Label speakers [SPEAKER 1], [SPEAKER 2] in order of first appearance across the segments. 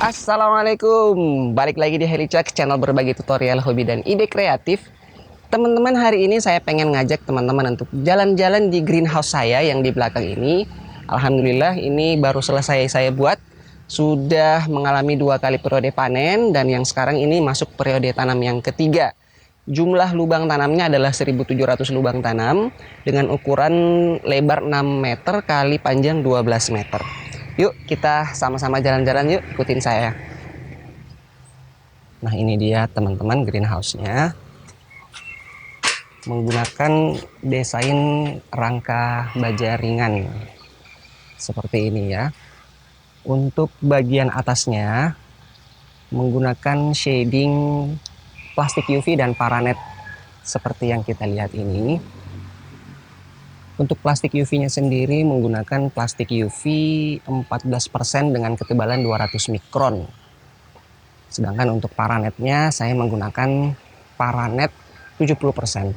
[SPEAKER 1] Assalamualaikum, balik lagi di Helicak, channel berbagi tutorial hobi dan ide kreatif. Teman-teman, hari ini saya pengen ngajak teman-teman untuk jalan-jalan di greenhouse saya yang di belakang ini. Alhamdulillah ini baru selesai saya buat, sudah mengalami 2 kali periode panen dan yang sekarang ini masuk periode tanam yang ketiga. Jumlah lubang tanamnya adalah 1.700 lubang tanam dengan ukuran lebar 6 meter kali panjang 12 meter. Yuk kita sama-sama jalan-jalan yuk, ikutin saya. Nah ini dia teman-teman greenhouse-nya. Menggunakan desain rangka baja ringan. Seperti ini ya. Untuk bagian atasnya menggunakan shading plastik UV dan paranet seperti yang kita lihat ini. Untuk plastik UV-nya sendiri menggunakan plastik UV 14% dengan ketebalan 200 mikron. Sedangkan untuk paranetnya saya menggunakan paranet 70%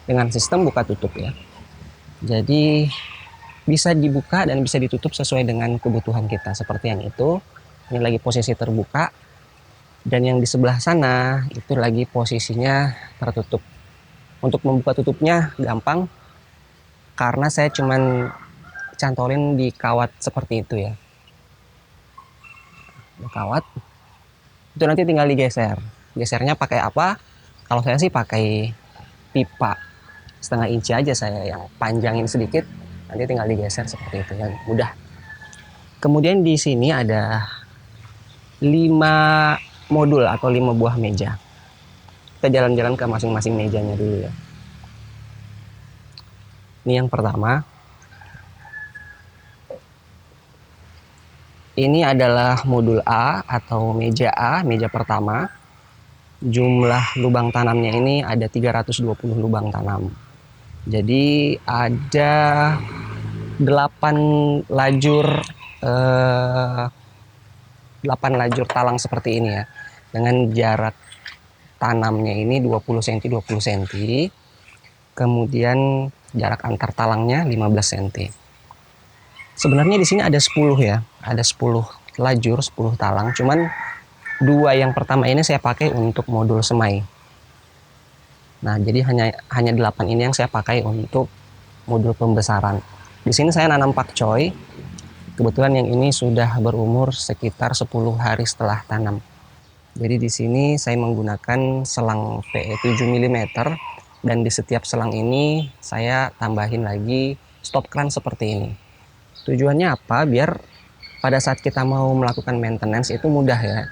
[SPEAKER 1] dengan sistem buka tutup ya. Jadi bisa dibuka dan bisa ditutup sesuai dengan kebutuhan kita. Seperti yang itu, ini lagi posisi terbuka. Dan yang di sebelah sana itu lagi posisinya tertutup. Untuk membuka tutupnya gampang, karena saya cuman cantolin di kawat seperti itu ya. Kawat itu nanti tinggal digeser. Gesernya pakai apa? Kalau saya sih pakai pipa setengah inci aja, saya yang panjangin sedikit, nanti tinggal digeser seperti itu ya, mudah. Kemudian di sini ada 5 modul atau 5 buah meja. Kita jalan-jalan ke masing-masing mejanya dulu ya. Ini yang pertama. Ini adalah modul A atau meja A, meja pertama. Jumlah lubang tanamnya ini ada 320 lubang tanam. Jadi ada 8 lajur 8 lajur talang seperti ini ya. Dengan jarak tanamnya ini 20 cm 20 cm. Kemudian jarak antar talangnya 15 cm. Sebenarnya di sini ada 10 ya, ada 10 lajur, 10 talang. Cuman 2 yang pertama ini saya pakai untuk modul semai. Nah, jadi hanya 8 ini yang saya pakai untuk modul pembesaran. Di sini saya nanam pakcoy. Kebetulan yang ini sudah berumur sekitar 10 hari setelah tanam. Jadi di sini saya menggunakan selang PE 7 mm dan di setiap selang ini saya tambahin lagi stop kran seperti ini. Tujuannya apa? Biar pada saat kita mau melakukan maintenance itu mudah ya.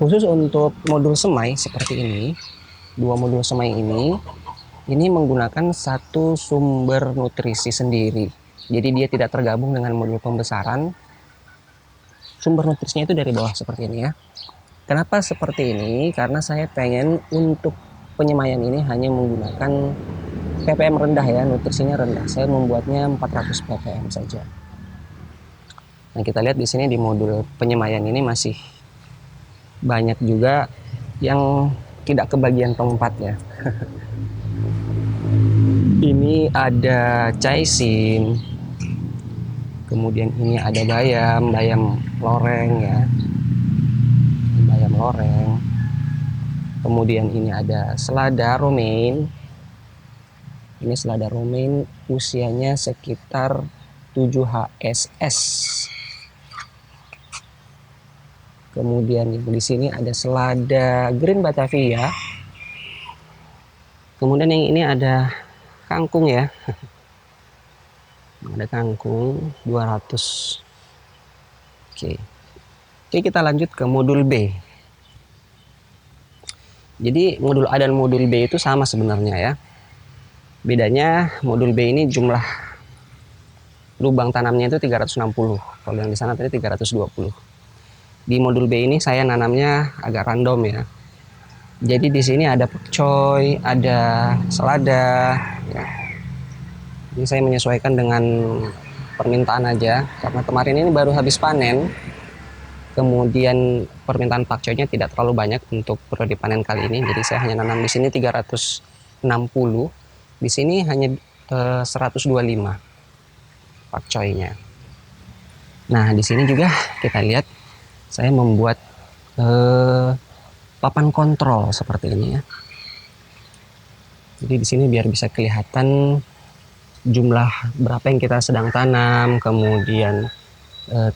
[SPEAKER 1] Khusus untuk modul semai seperti ini, 2 modul semai ini menggunakan satu sumber nutrisi sendiri. Jadi dia tidak tergabung dengan modul pembesaran. Sumber nutrisinya itu dari bawah seperti ini ya. Kenapa seperti ini? Karena saya pengen untuk penyemaian ini hanya menggunakan ppm rendah ya, nutrisinya rendah. Saya membuatnya 400 ppm saja. Nah, kita lihat di sini di modul penyemaian ini masih banyak juga yang tidak kebagian tempatnya. Ini ada caisim. Kemudian ini ada bayam loreng ya. Bayam loreng. Kemudian ini ada selada romaine. Ini selada romaine usianya sekitar 7 HSS. Kemudian di sini ada selada green Batavia. Kemudian yang ini ada kangkung ya. Ada kangkung 200. Oke. Oke, kita lanjut ke modul B. Jadi modul A dan modul B itu sama sebenarnya ya. Bedanya modul B ini jumlah lubang tanamnya itu 360. Kalau yang di sana tadi 320. Di modul B ini saya nanamnya agak random ya. Jadi di sini ada pakcoy, ada selada ya. Ini saya menyesuaikan dengan permintaan aja karena kemarin ini baru habis panen. Kemudian permintaan pakcoynya tidak terlalu banyak untuk periode panen kali ini. Jadi saya hanya nanam di sini 360. Di sini hanya 125 pakcoynya. Nah, di sini juga kita lihat saya membuat papan kontrol seperti ini ya. Jadi di sini biar bisa kelihatan jumlah berapa yang kita sedang tanam, kemudian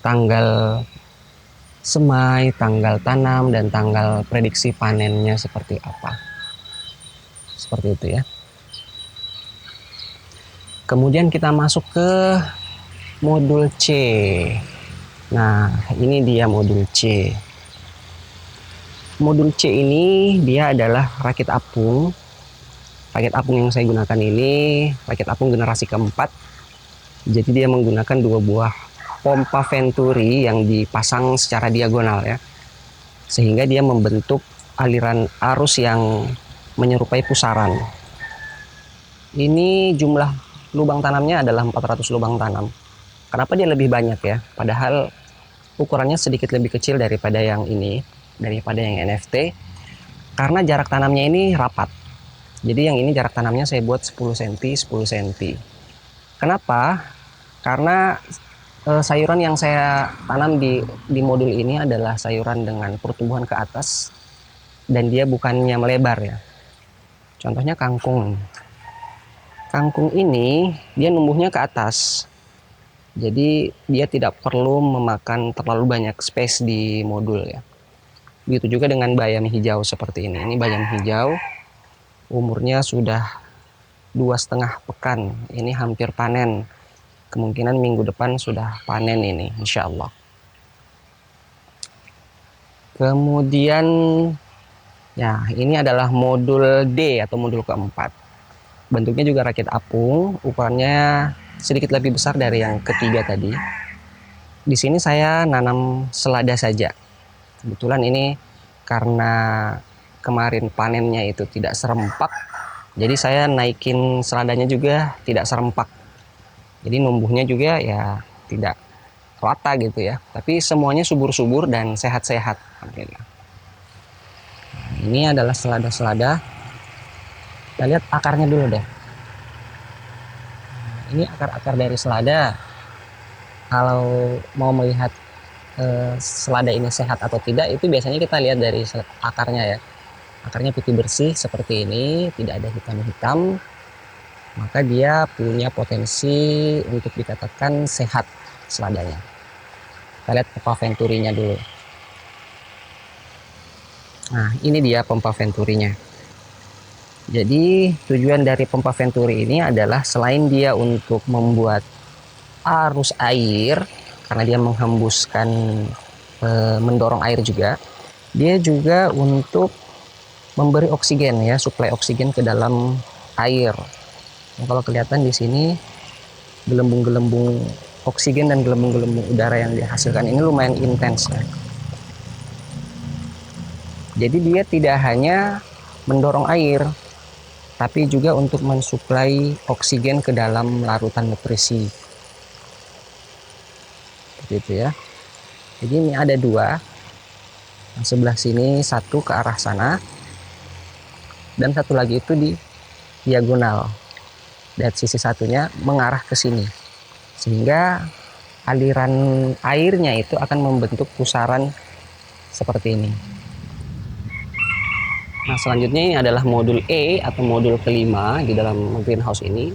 [SPEAKER 1] tanggal semai, tanggal tanam, dan tanggal prediksi panennya seperti apa. Seperti itu ya. Kemudian kita masuk ke modul C. Nah, ini dia modul C. Modul C ini dia adalah rakit apung. Rakit apung yang saya gunakan ini rakit apung generasi keempat. Jadi dia menggunakan 2 buah pompa Venturi yang dipasang secara diagonal ya. Sehingga dia membentuk aliran arus yang menyerupai pusaran. Ini jumlah lubang tanamnya adalah 400 lubang tanam. Kenapa dia lebih banyak ya? Padahal ukurannya sedikit lebih kecil daripada yang ini, daripada yang NFT. Karena jarak tanamnya ini rapat. Jadi yang ini jarak tanamnya saya buat 10 cm, 10 cm. Kenapa? Karena sayuran yang saya tanam di modul ini adalah sayuran dengan pertumbuhan ke atas dan dia bukannya melebar ya. Contohnya kangkung. Kangkung ini dia numbuhnya ke atas. Jadi dia tidak perlu memakan terlalu banyak space di modul ya. Begitu juga dengan bayam hijau seperti ini. Ini bayam hijau umurnya sudah 2,5 pekan. Ini hampir panen. Kemungkinan minggu depan sudah panen ini, insya Allah. Kemudian, ya ini adalah modul D atau modul keempat. Bentuknya juga rakit apung, ukurannya sedikit lebih besar dari yang ketiga tadi. Di sini saya nanam selada saja. Kebetulan ini karena kemarin panennya itu tidak serempak, jadi saya naikin seladanya juga tidak serempak. Jadi numbuhnya juga ya tidak rata gitu ya, tapi semuanya subur-subur dan sehat-sehat. Ini adalah selada-selada. Kita lihat akarnya dulu deh. Ini akar-akar dari selada. Kalau mau melihat selada ini sehat atau tidak, itu biasanya kita lihat dari akarnya ya. Akarnya putih bersih seperti ini, tidak ada hitam-hitam, maka dia punya potensi untuk dikatakan sehat seladanya. Kita lihat pompa Venturinya dulu. Nah, ini dia pompa Venturinya. Jadi tujuan dari pompa Venturi ini adalah selain dia untuk membuat arus air, karena dia menghembuskan, mendorong air juga, dia juga untuk memberi oksigen ya, suplai oksigen ke dalam air. Nah, kalau kelihatan di sini gelembung-gelembung oksigen dan gelembung-gelembung udara yang dihasilkan ini lumayan intens ya. Jadi dia tidak hanya mendorong air, tapi juga untuk mensuplai oksigen ke dalam larutan nutrisi. Gitu ya. Jadi ini ada 2. Yang sebelah sini satu ke arah sana, dan satu lagi itu di diagonal. Dan sisi satunya mengarah ke sini. Sehingga aliran airnya itu akan membentuk pusaran seperti ini. Nah, selanjutnya ini adalah modul E atau modul kelima di dalam greenhouse ini.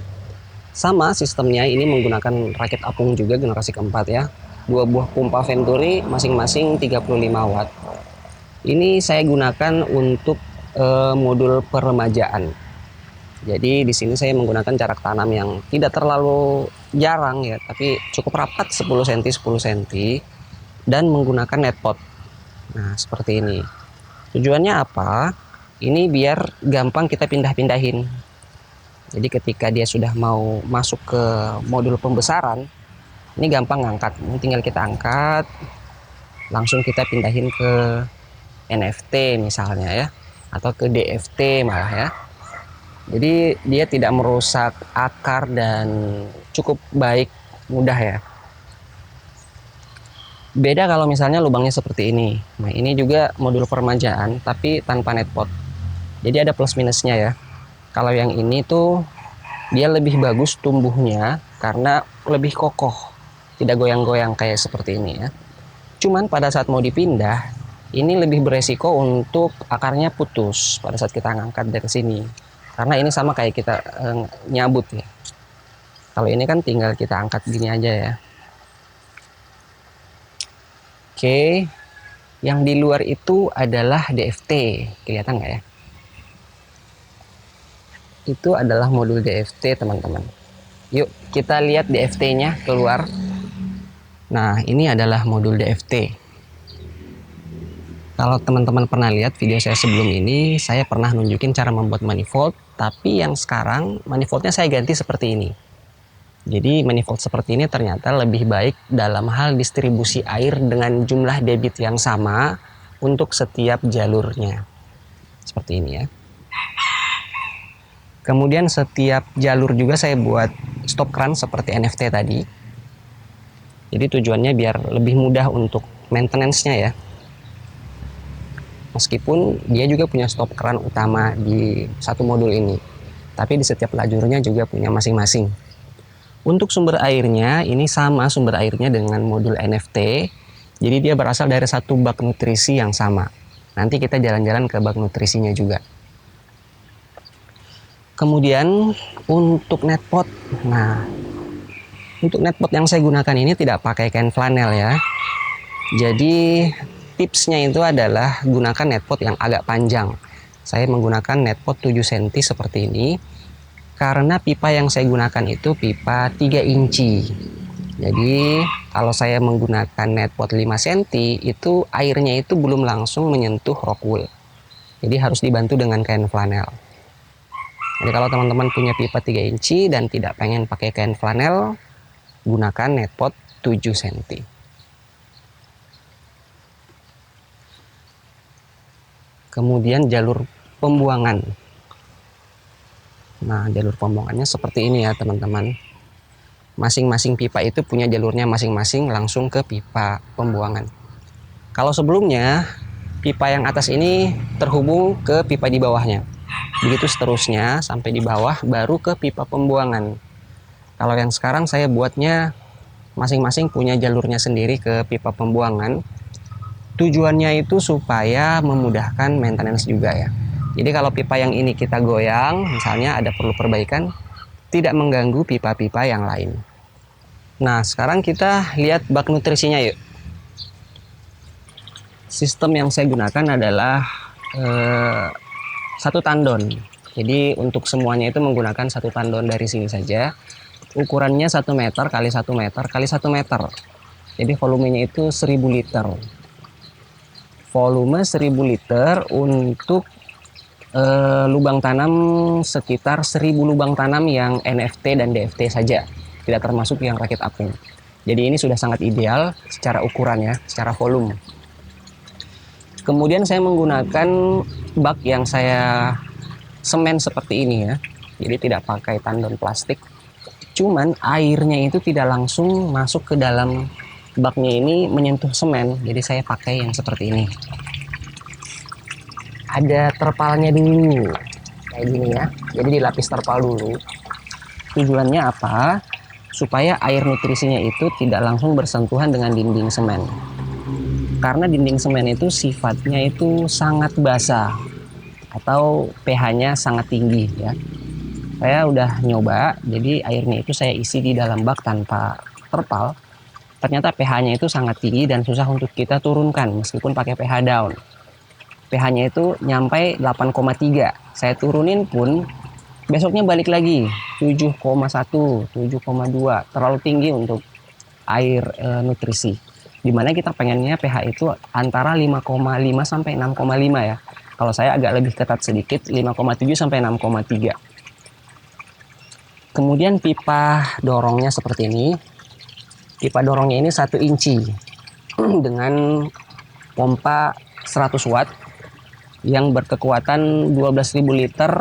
[SPEAKER 1] Sama sistemnya, ini menggunakan rakit apung juga generasi keempat ya. 2 buah pompa Venturi masing-masing 35 watt. Ini saya gunakan untuk modul peremajaan. Jadi di sini saya menggunakan jarak tanam yang tidak terlalu jarang ya, tapi cukup rapat 10 cm 10 cm dan menggunakan net pot. Nah, seperti ini. Tujuannya apa? Ini biar gampang kita pindah-pindahin. Jadi ketika dia sudah mau masuk ke modul pembesaran, ini gampang ngangkat. Ini tinggal kita angkat, langsung kita pindahin ke NFT misalnya ya, atau ke DFT malah ya. Jadi dia tidak merusak akar dan cukup baik, mudah ya. Beda kalau misalnya lubangnya seperti ini. Nah, ini juga modul peremajaan tapi tanpa net pot. Jadi ada plus minusnya ya. Kalau yang ini tuh dia lebih bagus tumbuhnya karena lebih kokoh, tidak goyang-goyang kayak seperti ini ya. Cuman pada saat mau dipindah, ini lebih beresiko untuk akarnya putus pada saat kita ngangkat dari sini. Karena ini sama kayak kita nyabut ya. Kalau ini kan tinggal kita angkat gini aja ya. Oke, yang di luar itu adalah DFT, kelihatan nggak ya? Itu adalah modul DFT teman-teman. Yuk kita lihat DFT-nya keluar. Nah ini adalah modul DFT. Kalau teman-teman pernah lihat video saya sebelum ini, saya pernah nunjukin cara membuat manifold, tapi yang sekarang manifoldnya saya ganti seperti ini. Jadi manifold seperti ini ternyata lebih baik dalam hal distribusi air dengan jumlah debit yang sama untuk setiap jalurnya. Seperti ini ya. Kemudian setiap jalur juga saya buat stop kran seperti NFT tadi. Jadi tujuannya biar lebih mudah untuk maintenance-nya ya. Meskipun dia juga punya stop kran utama di satu modul ini. Tapi di setiap lajurnya juga punya masing-masing. Untuk sumber airnya, ini sama sumber airnya dengan modul NFT. Jadi dia berasal dari satu bak nutrisi yang sama. Nanti kita jalan-jalan ke bak nutrisinya juga. Kemudian untuk netpot. Nah, untuk netpot yang saya gunakan ini tidak pakai kain flanel ya. Jadi tipsnya itu adalah gunakan netpot yang agak panjang. Saya menggunakan netpot 7 cm seperti ini. Karena pipa yang saya gunakan itu pipa 3 inci. Jadi kalau saya menggunakan netpot 5 cm itu airnya itu belum langsung menyentuh rock wool. Jadi harus dibantu dengan kain flanel. Jadi kalau teman-teman punya pipa 3 inci dan tidak pengen pakai kain flanel, gunakan netpot 7 cm. Kemudian jalur pembuangan. Nah, jalur pembuangannya seperti ini ya teman-teman. Masing-masing pipa itu punya jalurnya masing-masing langsung ke pipa pembuangan. Kalau sebelumnya, pipa yang atas ini terhubung ke pipa di bawahnya. Begitu seterusnya sampai di bawah baru ke pipa pembuangan. Kalau yang sekarang saya buatnya masing-masing punya jalurnya sendiri ke pipa pembuangan. Tujuannya itu supaya memudahkan maintenance juga ya. Jadi kalau pipa yang ini kita goyang, misalnya ada perlu perbaikan, tidak mengganggu pipa-pipa yang lain. Nah, sekarang kita lihat bak nutrisinya yuk. Sistem yang saya gunakan adalah satu tandon. Jadi untuk semuanya itu menggunakan satu tandon dari sini saja. Ukurannya 1 meter kali 1 meter kali 1 meter. Jadi volumenya itu 1000 liter. Volume 1000 liter untuk lubang tanam sekitar 1000 lubang tanam yang NFT dan DFT saja, tidak termasuk yang rakit apung. Jadi ini sudah sangat ideal secara ukuran ya, secara volume. Kemudian saya menggunakan bak yang saya semen seperti ini ya, jadi tidak pakai tandon plastik. Cuman airnya itu tidak langsung masuk ke dalam baknya ini menyentuh semen, jadi saya pakai yang seperti ini. Ada terpalnya dulu kayak gini ya, jadi dilapis terpal dulu. Tujuannya apa? Supaya air nutrisinya itu tidak langsung bersentuhan dengan dinding semen, karena dinding semen itu sifatnya itu sangat basah atau pH-nya sangat tinggi ya. Saya udah nyoba, jadi airnya itu saya isi di dalam bak tanpa terpal. Ternyata pH-nya itu sangat tinggi dan susah untuk kita turunkan meskipun pakai pH down. pH-nya itu nyampe 8,3. Saya turunin pun besoknya balik lagi 7,1, 7,2. Terlalu tinggi untuk air nutrisi. Dimana kita pengennya pH itu antara 5,5 sampai 6,5 ya. Kalau saya agak lebih ketat sedikit, 5,7 sampai 6,3. Kemudian pipa dorongnya seperti ini. Pipa dorongnya ini 1 inci dengan pompa 100 watt yang berkekuatan 12.000 liter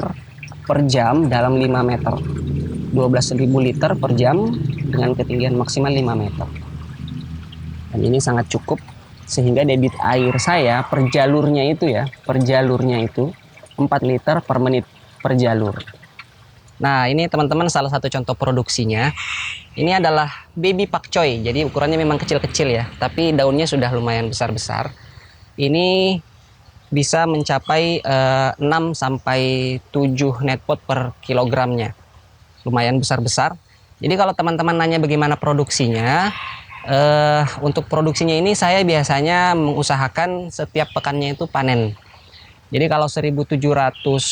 [SPEAKER 1] per jam dalam 5 meter. 12.000 liter per jam dengan ketinggian maksimal 5 meter. Dan ini sangat cukup sehingga debit air saya per jalurnya itu 4 liter per menit per jalur. Nah, ini teman-teman salah satu contoh produksinya. Ini adalah baby pakcoy. Jadi ukurannya memang kecil-kecil ya, tapi daunnya sudah lumayan besar-besar. Ini bisa mencapai 6 sampai 7 net pot per kilogramnya. Lumayan besar-besar. Jadi kalau teman-teman nanya bagaimana produksinya, untuk produksinya ini saya biasanya mengusahakan setiap pekannya itu panen. Jadi kalau 1.700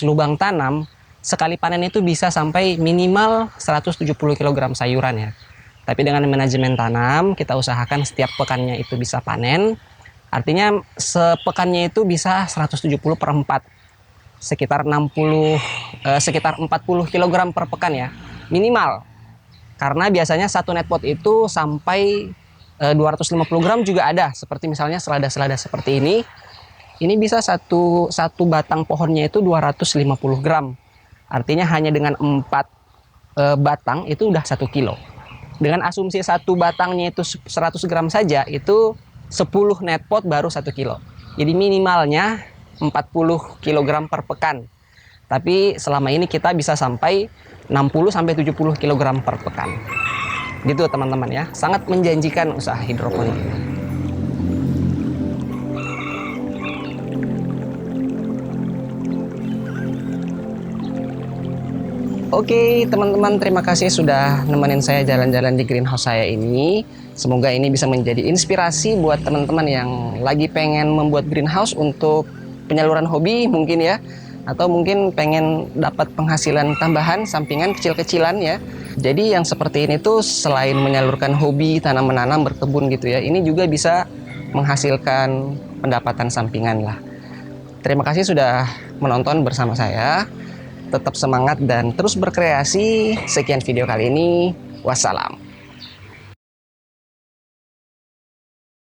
[SPEAKER 1] lubang tanam, sekali panen itu bisa sampai minimal 170 kg sayuran ya. Tapi dengan manajemen tanam, kita usahakan setiap pekannya itu bisa panen. Artinya sepekannya itu bisa 170 per 4. Sekitar 40 kg per pekan ya, minimal. Karena biasanya satu net pot itu sampai 250 gram juga ada. Seperti misalnya selada-selada seperti ini. Ini bisa satu batang pohonnya itu 250 gram. Artinya hanya dengan 4 batang itu udah 1 kilo. Dengan asumsi satu batangnya itu 100 gram saja, itu 10 net pot baru 1 kilo. Jadi minimalnya 40 kg per pekan. Tapi selama ini kita bisa sampai 60 sampai 70 kg per pekan. Gitu teman-teman ya. Sangat menjanjikan usaha hidroponik. Oke teman-teman, terima kasih sudah nemenin saya jalan-jalan di greenhouse saya ini. Semoga ini bisa menjadi inspirasi buat teman-teman yang lagi pengen membuat greenhouse untuk penyaluran hobi mungkin ya. Atau mungkin pengen dapat penghasilan tambahan sampingan kecil-kecilan ya. Jadi yang seperti ini tuh selain menyalurkan hobi tanam-menanam berkebun gitu ya, ini juga bisa menghasilkan pendapatan sampingan lah. Terima kasih sudah menonton bersama saya. Tetap semangat dan terus berkreasi. Sekian video kali ini. Wassalam.